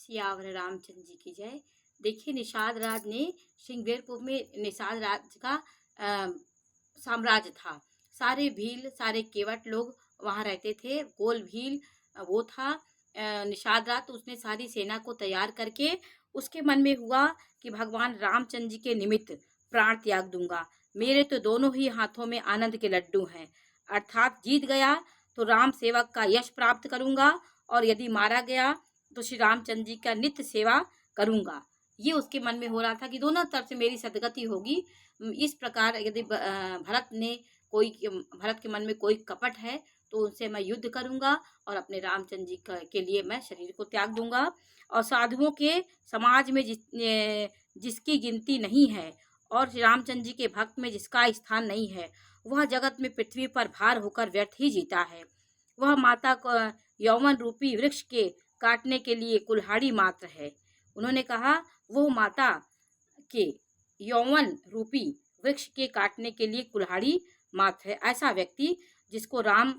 सियावर रामचंद्र जी की जय। देखिए, निषाद राज ने श्रृंगेरपुर में निषाद राज का साम्राज्य था। सारे भील, सारे केवट लोग वहाँ रहते थे। गोल भील वो था निषाद राज। तो उसने सारी सेना को तैयार करके उसके मन में हुआ कि भगवान रामचंद्र जी के निमित्त प्राण त्याग दूंगा। मेरे तो दोनों ही हाथों में आनंद के लड्डू हैं, अर्थात जीत गया तो राम सेवक का यश प्राप्त करूंगा, और यदि मारा गया तो श्री रामचंद्र जी का नित्य सेवा करूंगा। ये उसके मन में हो रहा था कि दोनों तरफ से मेरी सदगति होगी। इस प्रकार यदि भरत के मन में कोई कपट है तो उनसे मैं युद्ध करूंगा और अपने रामचंद्र जी के लिए मैं शरीर को त्याग दूंगा। और साधुओं के समाज में जिसकी गिनती नहीं है और श्री रामचंद्र जी के भक्त में जिसका स्थान नहीं है, वह जगत में पृथ्वी पर भार होकर व्यर्थ ही जीता है। वह माता को यौवन रूपी वृक्ष के काटने के लिए कुल्हाड़ी मात्र है। उन्होंने कहा वो माता के यौवन रूपी वृक्ष के काटने के लिए कुल्हाड़ी मात्र है। ऐसा व्यक्ति जिसको राम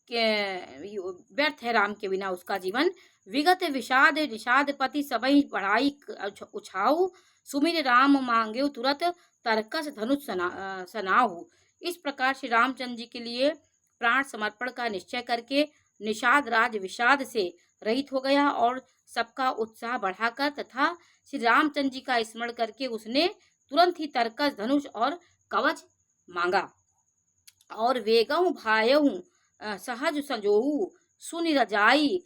व्यर्थ है, राम के बिना उसका जीवन। विगत विषाद निषाद पति सबई पढ़ाई उछाऊ, सुमिर राम मांगे तुरत तरकस धनुष सनाहु। इस प्रकार श्री रामचंद्र जी के लिए प्राण समर्पण का निश्चय करके निषाद राज विषाद से रहित हो गया और सबका उत्साह बढ़ाकर तथा श्री रामचंद्र जी का स्मरण करके उसने तुरंत ही तरकस धनुष और कवच मांगा। और वेगऊ भायऊ सहज संजोऊ, सुनि रजाई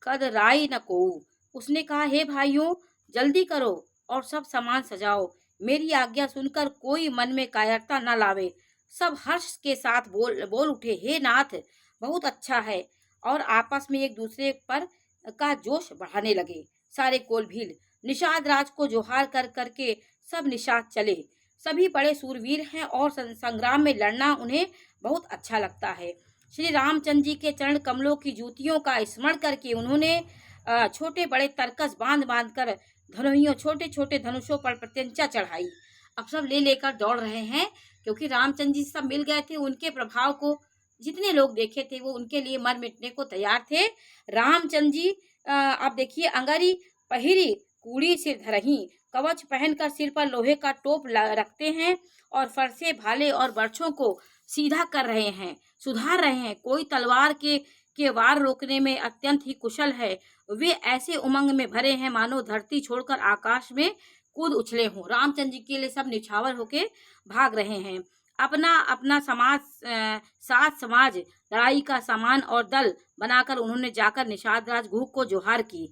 कद राई न कोऊ। उसने कहा, हे भाइयों, जल्दी करो और सब सामान सजाओ। मेरी आज्ञा सुनकर कोई मन में कायरता न लावे। सब हर्ष के साथ बोल उठे, हे नाथ, बहुत अच्छा है। और आपस में एक दूसरे पर का जोश बढ़ाने लगे। सारे कोल भील निषाद राज को जोहार कर करके सब निषाद चले। सभी बड़े सूरवीर हैं और संग्राम में लड़ना उन्हें बहुत अच्छा लगता है। श्री रामचंद्र जी के चरण कमलों की जूतियों का स्मरण करके उन्होंने छोटे बड़े तरकस बांध बांध कर धनुहियों छोटे छोटे धनुषों पर प्रत्यंचा चढ़ाई। अब सब ले लेकर दौड़ रहे हैं, क्योंकि रामचंद्र जी सब मिल गए थे। उनके प्रभाव को जितने लोग देखे थे वो उनके लिए मर मिटने को तैयार थे। रामचंद्र जी आप देखिए, अंगारी पहिरी कूड़ी सिर धरही, कवच पहनकर सिर पर लोहे का टोप रखते हैं और फरसे भाले और बर्छों को सीधा कर रहे हैं, सुधार रहे हैं। कोई तलवार के वार रोकने में अत्यंत ही कुशल है। वे ऐसे उमंग में भरे हैं मानो धरती छोड़कर आकाश में कूद उछले हों। रामचंद्र जी के लिए सब निछावर होके भाग रहे हैं। अपना अपना साथ समाज लड़ाई का सामान और दल बनाकर उन्होंने जाकर निषाद राज गुह को जोहार की।